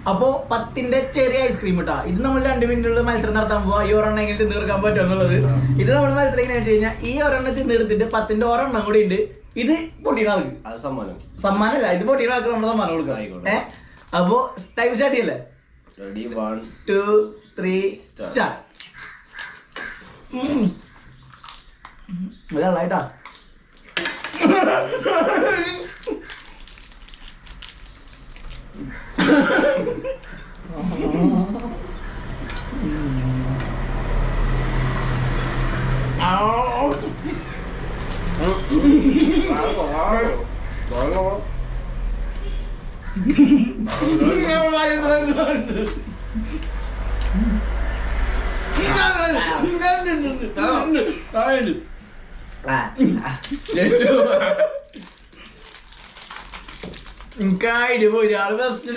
അപ്പൊ 10ന്റെ ചെറിയ ഐസ്ക്രീം ഇട്ടാ. ഇത് നമ്മൾ 2 മിനിറ്റുള്ള മത്സരം നടത്താൻ പോവാ. ഈ ഒരെണ്ണം എങ്ങനെ തിന്നെടുക്കാൻ പറ്റും എന്നുള്ളത്. ഇത് നമ്മൾ മത്സരം എങ്ങനെയാ വെച്ച് കഴിഞ്ഞാൽ ഈ ഒരെണ്ണം തിന്നെടുത്തിട്ട് 10ന്റെ ഒരെണ്ണം കൂടി ഉണ്ട്. ഇത് പൊട്ടിയ ആൾക്ക് സമ്മാനമല്ല, ഇത് പൊട്ടിയ ആൾക്ക് നമ്മൾ സമ്മാനം കൊടുക്കാം. അപ്പൊ ടൈം സ്റ്റാർട്ട് ചെയ്യല്ലേ? 1 2 3 സ്റ്റാർട്ട്. ഇതായിട്ടാ എനിക്കായിട്ട് പോയി ആള് ബെസ്റ്റ്